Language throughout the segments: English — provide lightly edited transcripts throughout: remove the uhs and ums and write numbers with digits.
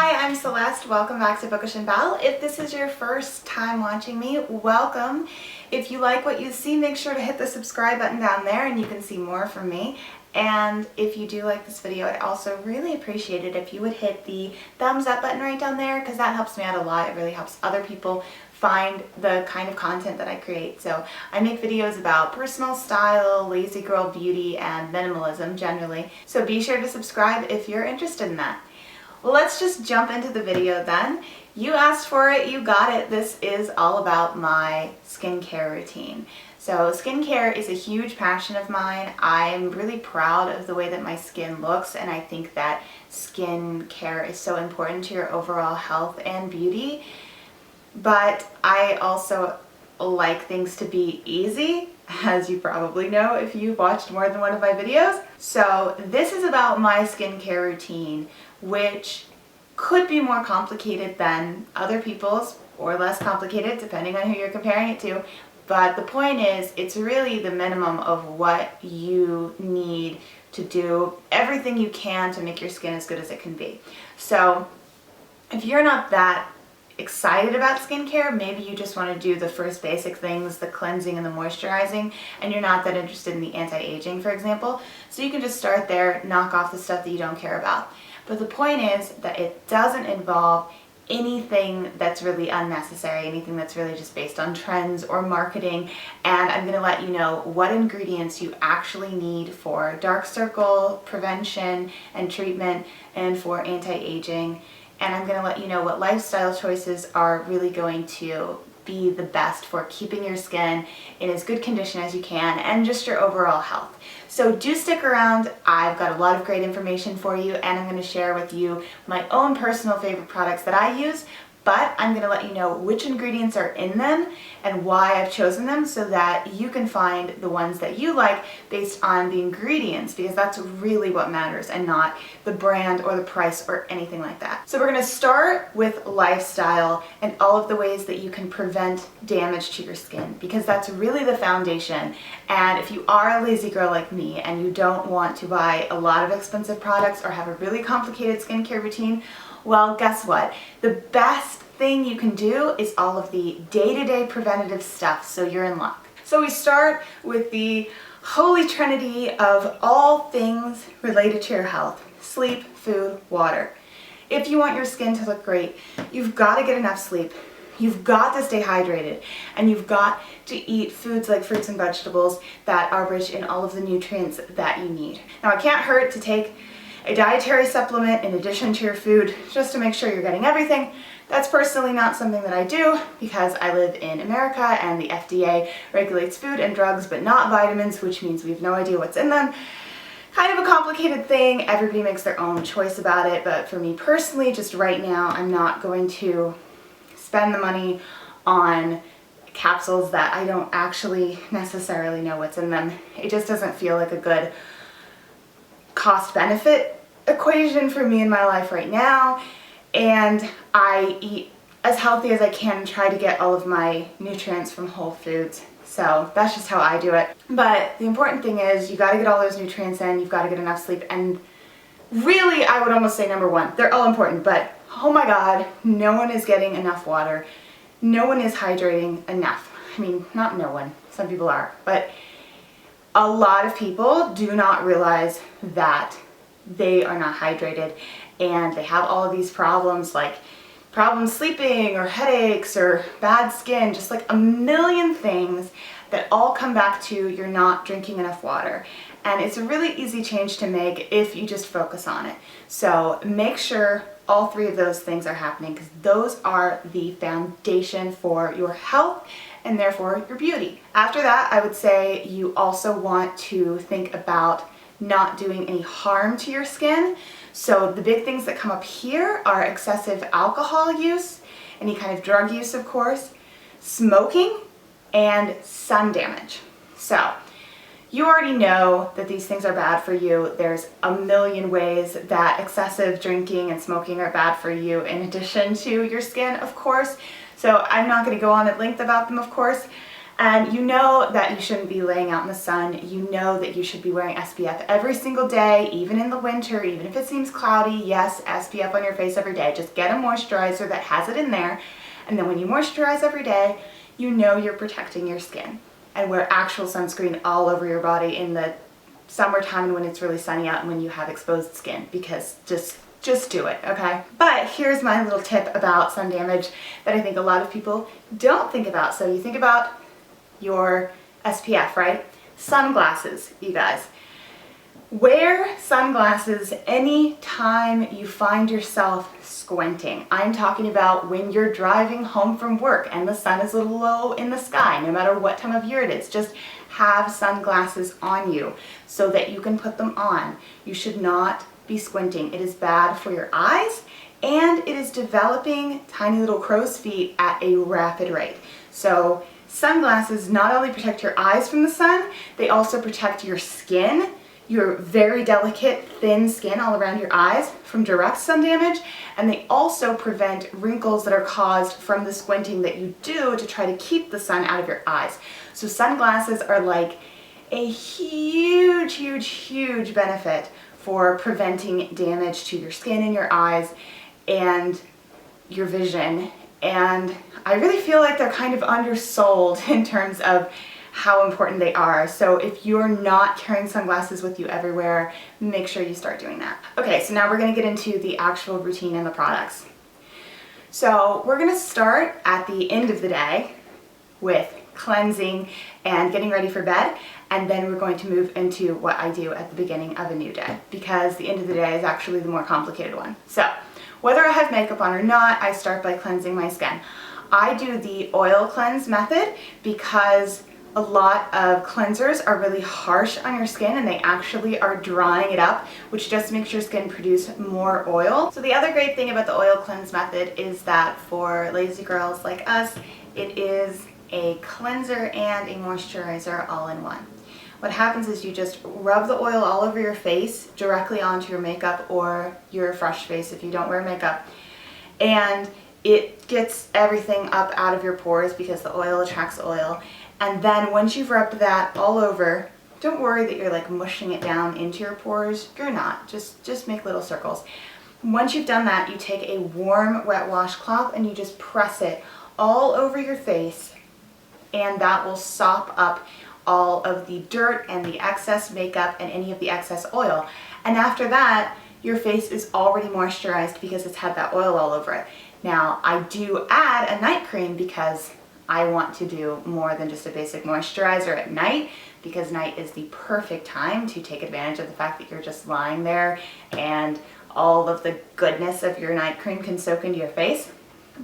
Hi, I'm Celeste. Welcome back to Bookish and Belle. If this is your first time watching me, welcome. If you like what you see, make sure to hit the subscribe button down there and you can see more from me. And if you do like this video, I'd also really appreciate it if you would hit the thumbs up button right down there, because that helps me out a lot. It really helps other people find the kind of content that I create. So I make videos about personal style, lazy girl beauty, and minimalism generally. So be sure to subscribe if you're interested in that. Well, let's just jump into the video then. You asked for it, you got it. This is all about my skincare routine. So skincare is a huge passion of mine. I'm really proud of the way that my skin looks, and I think that skincare is so important to your overall health and beauty. But I also like things to be easy, as you probably know if you've watched more than one of my videos. So this is about my skincare routine, which could be more complicated than other people's, or less complicated depending on who you're comparing it to. But the point is, it's really the minimum of what you need to do everything you can to make your skin as good as it can be. So if you're not that excited about skincare, maybe you just want to do the first basic things, the cleansing and the moisturizing, and you're not that interested in the anti-aging, for example. So you can just start there, knock off the stuff that you don't care about. But the point is that it doesn't involve anything that's really unnecessary, anything that's really just based on trends or marketing. And I'm going to let you know what ingredients you actually need for dark circle prevention and treatment and for anti-aging. And I'm going to let you know what lifestyle choices are really going to be the best for keeping your skin in as good condition as you can and just your overall health. So do stick around. I've got a lot of great information for you, and I'm going to share with you my own personal favorite products that I use, but I'm going to let you know which ingredients are in them and why I've chosen them so that you can find the ones that you like based on the ingredients, because that's really what matters and not the brand or the price or anything like that. So we're going to start with lifestyle and all of the ways that you can prevent damage to your skin, because that's really the foundation. And if you are a lazy girl like me and you don't want to buy a lot of expensive products or have a really complicated skincare routine, well, guess what? The best thing you can do is all of the day-to-day preventative stuff, so you're in luck. So we start with the holy trinity of all things related to your health: sleep, food, water. If you want your skin to look great, you've got to get enough sleep. You've got to stay hydrated, and you've got to eat foods like fruits and vegetables that are rich in all of the nutrients that you need. Now, it can't hurt to take a dietary supplement in addition to your food just to make sure you're getting everything. That's personally not something that I do because I live in America and the FDA regulates food and drugs but not vitamins, which means we have no idea what's in them. Kind of a complicated thing. Everybody makes their own choice about it, but for me personally, just right now, I'm not going to spend the money on capsules that I don't actually necessarily know what's in them. It just doesn't feel like a good cost-benefit equation for me in my life right now, and I eat as healthy as I can and try to get all of my nutrients from whole foods. So that's just how I do it. But the important thing is you got to get all those nutrients in, you've got to get enough sleep, and really I would almost say number one, they're all important, but oh my god, no one is getting enough water. No one is hydrating enough. I mean, not no one, some people are, but a lot of people do not realize that they are not hydrated and they have all of these problems, like problems sleeping or headaches or bad skin, just like a million things that all come back to you're not drinking enough water. And it's a really easy change to make if you just focus on it. So make sure all three of those things are happening, because those are the foundation for your health and therefore your beauty. After that, I would say you also want to think about not doing any harm to your skin. So the big things that come up here are excessive alcohol use, any kind of drug use, of course, smoking, and sun damage. So you already know that these things are bad for you. There's a million ways that excessive drinking and smoking are bad for you in addition to your skin, of course. So I'm not going to go on at length about them, of course. And you know that you shouldn't be laying out in the sun. You know that you should be wearing SPF every single day, even in the winter, even if it seems cloudy. Yes, SPF on your face every day. Just get a moisturizer that has it in there. And then when you moisturize every day, you know you're protecting your skin. And wear actual sunscreen all over your body in the summertime and when it's really sunny out and when you have exposed skin, because just do it, okay? But here's my little tip about sun damage that I think a lot of people don't think about. So you think about your SPF, right? Sunglasses, you guys. Wear sunglasses anytime you find yourself squinting. I'm talking about when you're driving home from work and the sun is a little low in the sky, no matter what time of year it is. Just have sunglasses on you so that you can put them on. You should not be squinting. It is bad for your eyes, and it is developing tiny little crow's feet at a rapid rate. So sunglasses not only protect your eyes from the sun, they also protect your skin, your very delicate, thin skin all around your eyes from direct sun damage, and they also prevent wrinkles that are caused from the squinting that you do to try to keep the sun out of your eyes. So sunglasses are like a huge, huge, huge benefit for preventing damage to your skin and your eyes and your vision. And I really feel like they're kind of undersold in terms of how important they are. So if you're not carrying sunglasses with you everywhere, make sure you start doing that. Okay, so now we're gonna get into the actual routine and the products. So we're gonna start at the end of the day with cleansing and getting ready for bed, and then we're going to move into what I do at the beginning of a new day, because the end of the day is actually the more complicated one. So whether I have makeup on or not, I start by cleansing my skin. I do the oil cleanse method because a lot of cleansers are really harsh on your skin and they actually are drying it up, which just makes your skin produce more oil. So the other great thing about the oil cleanse method is that for lazy girls like us, it is a cleanser and a moisturizer all in one. What happens is you just rub the oil all over your face directly onto your makeup or your fresh face if you don't wear makeup, and it gets everything up out of your pores because the oil attracts oil. And then once you've rubbed that all over, don't worry that you're like mushing it down into your pores. You're not. Just make little circles. Once you've done that, you take a warm wet washcloth and you just press it all over your face, and that will sop up all of the dirt and the excess makeup and any of the excess oil. And after that, your face is already moisturized because it's had that oil all over it. Now, I do add a night cream because I want to do more than just a basic moisturizer at night, because night is the perfect time to take advantage of the fact that you're just lying there and all of the goodness of your night cream can soak into your face.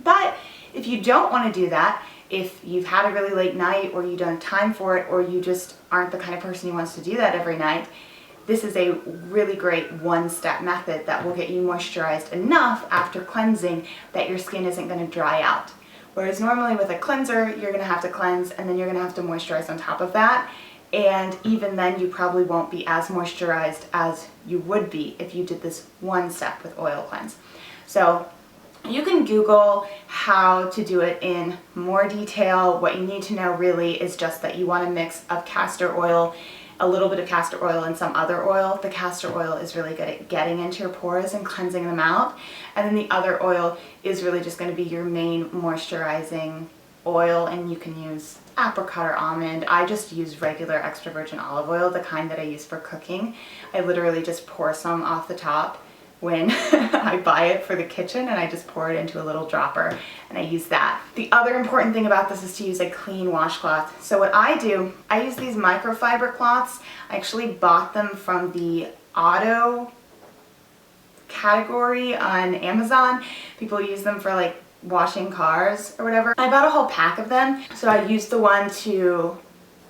But if you don't want to do that, if you've had a really late night or you don't have time for it, or you just aren't the kind of person who wants to do that every night, this is a really great one-step method that will get you moisturized enough after cleansing that your skin isn't going to dry out. Whereas normally with a cleanser, you're going to have to cleanse and then you're going to have to moisturize on top of that. And even then, you probably won't be as moisturized as you would be if you did this one step with oil cleanse. So you can Google how to do it in more detail. What you need to know really is just that you want a mix of castor oil, a little bit of castor oil, and some other oil. The castor oil is really good at getting into your pores and cleansing them out. And then the other oil is really just going to be your main moisturizing oil, and you can use apricot or almond. I just use regular extra virgin olive oil, the kind that I use for cooking. I literally just pour some off the top when I buy it for the kitchen, and I just pour it into a little dropper and I use that. The other important thing about this is to use a clean washcloth. So what I do, I use these microfiber cloths. I actually bought them from the auto category on Amazon. People use them for like washing cars or whatever. I bought a whole pack of them, so I used the one to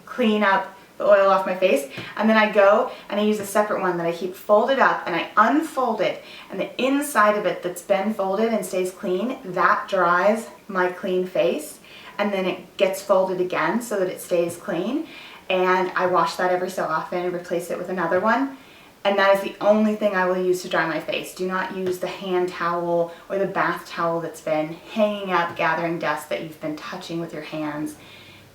clean up the oil off my face, and then I go and I use a separate one that I keep folded up, and I unfold it, and the inside of it that's been folded and stays clean, that dries my clean face, and then it gets folded again so that it stays clean, and I wash that every so often and replace it with another one. And that is the only thing I will use to dry my face. Do not use the hand towel or the bath towel that's been hanging up, gathering dust that you've been touching with your hands.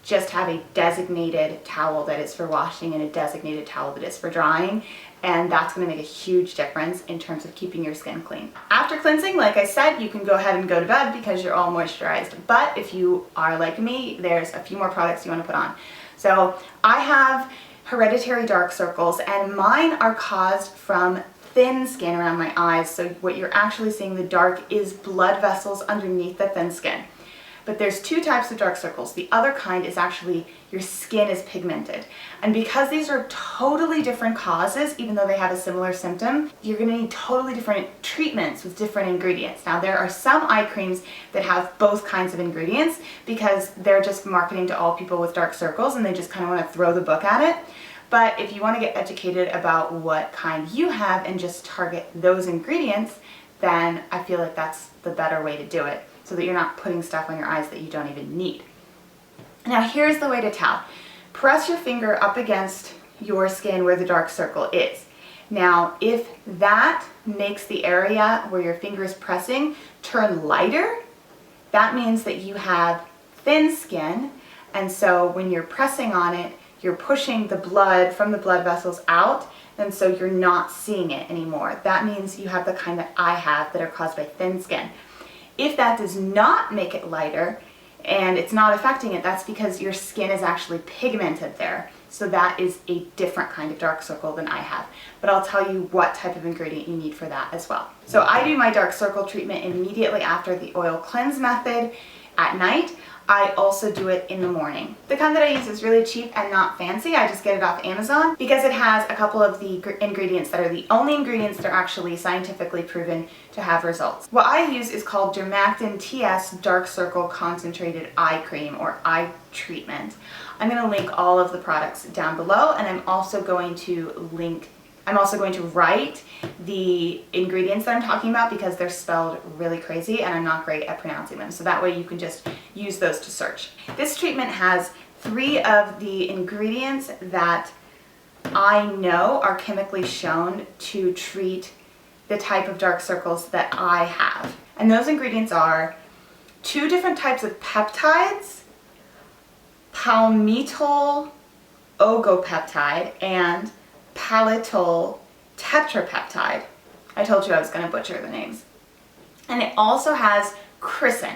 just have a designated towel that is for washing and a designated towel that is for drying, and that's going to make a huge difference in terms of keeping your skin clean. After cleansing, like I said, you can go ahead and go to bed because you're all moisturized, but if you are like me, there's a few more products you want to put on. So I have hereditary dark circles, and mine are caused from thin skin around my eyes. So what you're actually seeing, the dark, is blood vessels underneath the thin skin. But there's two types of dark circles. The other kind is actually your skin is pigmented. And because these are totally different causes, even though they have a similar symptom, you're gonna need totally different treatments with different ingredients. Now, there are some eye creams that have both kinds of ingredients because they're just marketing to all people with dark circles and they just kind of wanna throw the book at it. But if you wanna get educated about what kind you have and just target those ingredients, then I feel like that's the better way to do it, so that you're not putting stuff on your eyes that you don't even need. Now, here's the way to tell. Press your finger up against your skin where the dark circle is. Now, if that makes the area where your finger is pressing turn lighter, that means that you have thin skin, and so when you're pressing on it, you're pushing the blood from the blood vessels out, and so you're not seeing it anymore. That means you have the kind that I have that are caused by thin skin. If that does not make it lighter and it's not affecting it, that's because your skin is actually pigmented there. So that is a different kind of dark circle than I have. But I'll tell you what type of ingredient you need for that as well. So I do my dark circle treatment immediately after the oil cleanse method at night. I also do it in the morning. The kind that I use is really cheap and not fancy. I just get it off Amazon because it has a couple of the ingredients that are the only ingredients that are actually scientifically proven to have results. What I use is called Dermactin TS Dark Circle Concentrated Eye Cream, or eye treatment. I'm going to link all of the products down below, and I'm also going to write the ingredients that I'm talking about because they're spelled really crazy and I'm not great at pronouncing them. So that way you can just use those to search. This treatment has 3 of the ingredients that I know are chemically shown to treat the type of dark circles that I have. And those ingredients are 2 different types of peptides, palmitoyl oligopeptide, and palitoyl tetrapeptide. I told you I was going to butcher the names. And it also has chrysin.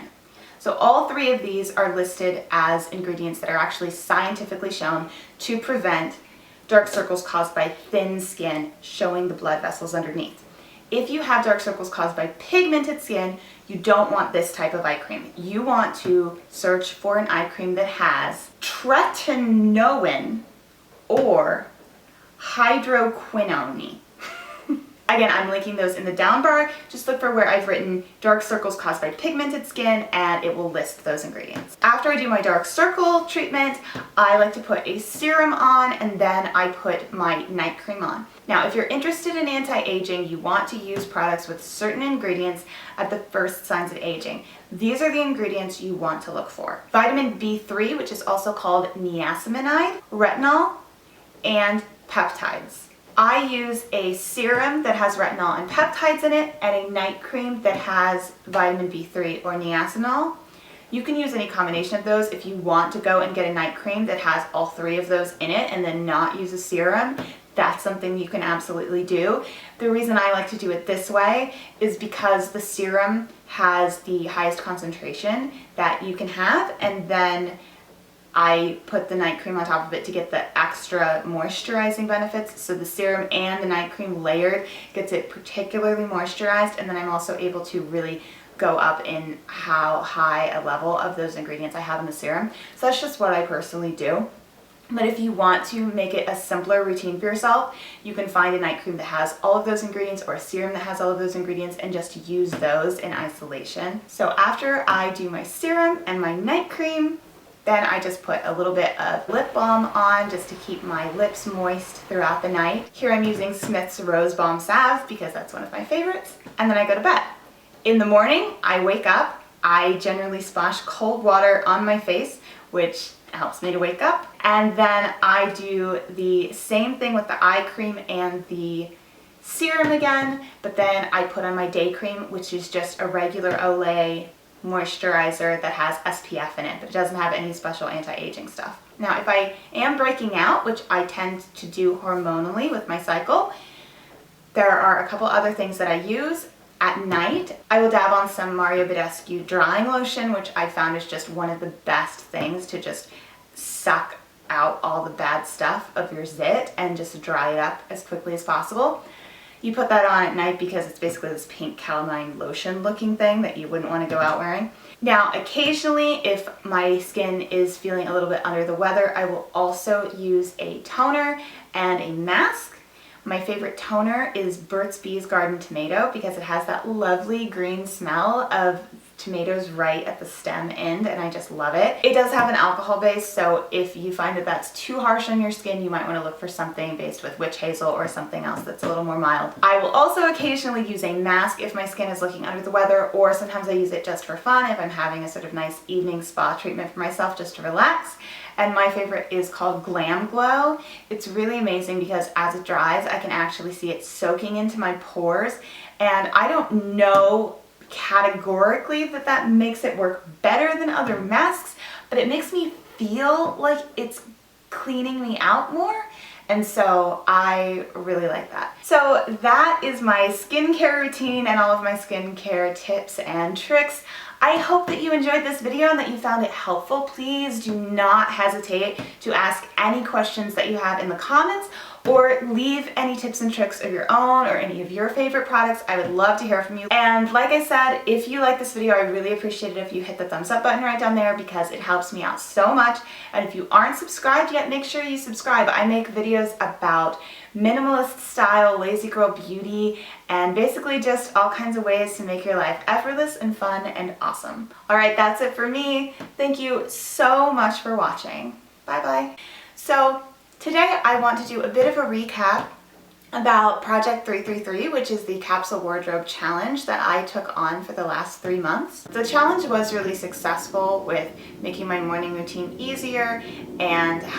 So all 3 of these are listed as ingredients that are actually scientifically shown to prevent dark circles caused by thin skin showing the blood vessels underneath. If you have dark circles caused by pigmented skin, you don't want this type of eye cream. You want to search for an eye cream that has tretinoin or hydroquinone. Again, I'm linking those in the down bar. Just look for where I've written dark circles caused by pigmented skin and it will list those ingredients. After I do my dark circle treatment, I like to put a serum on and then I put my night cream on. Now, if you're interested in anti-aging, you want to use products with certain ingredients at the first signs of aging. These are the ingredients you want to look for. Vitamin B3, which is also called niacinamide, retinol, and peptides. I use a serum that has retinol and peptides in it and a night cream that has vitamin B3 or niacinamide. You can use any combination of those. If you want to go and get a night cream that has all 3 of those in it and then not use a serum, that's something you can absolutely do. The reason I like to do it this way is because the serum has the highest concentration that you can have, and then I put the night cream on top of it to get the extra moisturizing benefits. So the serum and the night cream layered gets it particularly moisturized, and then I'm also able to really go up in how high a level of those ingredients I have in the serum. So that's just what I personally do. But if you want to make it a simpler routine for yourself, you can find a night cream that has all of those ingredients or a serum that has all of those ingredients and just use those in isolation. So after I do my serum and my night cream, then I just put a little bit of lip balm on just to keep my lips moist throughout the night. Here I'm using Smith's Rose Balm Salve because that's one of my favorites. And then I go to bed. In the morning, I wake up. I generally splash cold water on my face, which helps me to wake up. And then I do the same thing with the eye cream and the serum again, but then I put on my day cream, which is just a regular Olay moisturizer that has SPF in it, but it doesn't have any special anti-aging stuff. Now, if I am breaking out, which I tend to do hormonally with my cycle, there are a couple other things that I use. At night, I will dab on some Mario Badescu drying lotion, which I found is just one of the best things to just suck out all the bad stuff of your zit and just dry it up as quickly as possible. You put that on at night because it's basically this pink calamine lotion looking thing that you wouldn't want to go out wearing. Now, occasionally, if my skin is feeling a little bit under the weather, I will also use a toner and a mask. My favorite toner is Burt's Bees Garden Tomato because it has that lovely green smell of tomatoes right at the stem end, and I just love it. It does have an alcohol base, so if you find that that's too harsh on your skin, you might want to look for something based with witch hazel or something else that's a little more mild. I will also occasionally use a mask if my skin is looking under the weather, or sometimes I use it just for fun if I'm having a sort of nice evening spa treatment for myself just to relax. And my favorite is called Glam Glow. It's really amazing because as it dries, I can actually see it soaking into my pores, and I don't know categorically that makes it work better than other masks, but it makes me feel like it's cleaning me out more, and so I really like that. So that is my skincare routine and all of my skincare tips and tricks. I hope that you enjoyed this video and that you found it helpful. Please do not hesitate to ask any questions that you have in the comments, or leave any tips and tricks of your own or any of your favorite products. I would love to hear from you. And like I said, if you like this video, I really appreciate it if you hit the thumbs up button right down there because it helps me out so much. And if you aren't subscribed yet, make sure you subscribe. I make videos about minimalist style, lazy girl beauty, and basically just all kinds of ways to make your life effortless and fun and awesome. All right, that's it for me. Thank you so much for watching. Bye-bye. So today I want to do a bit of a recap about Project 333, which is the capsule wardrobe challenge that I took on for the last 3 months. The challenge was really successful with making my morning routine easier and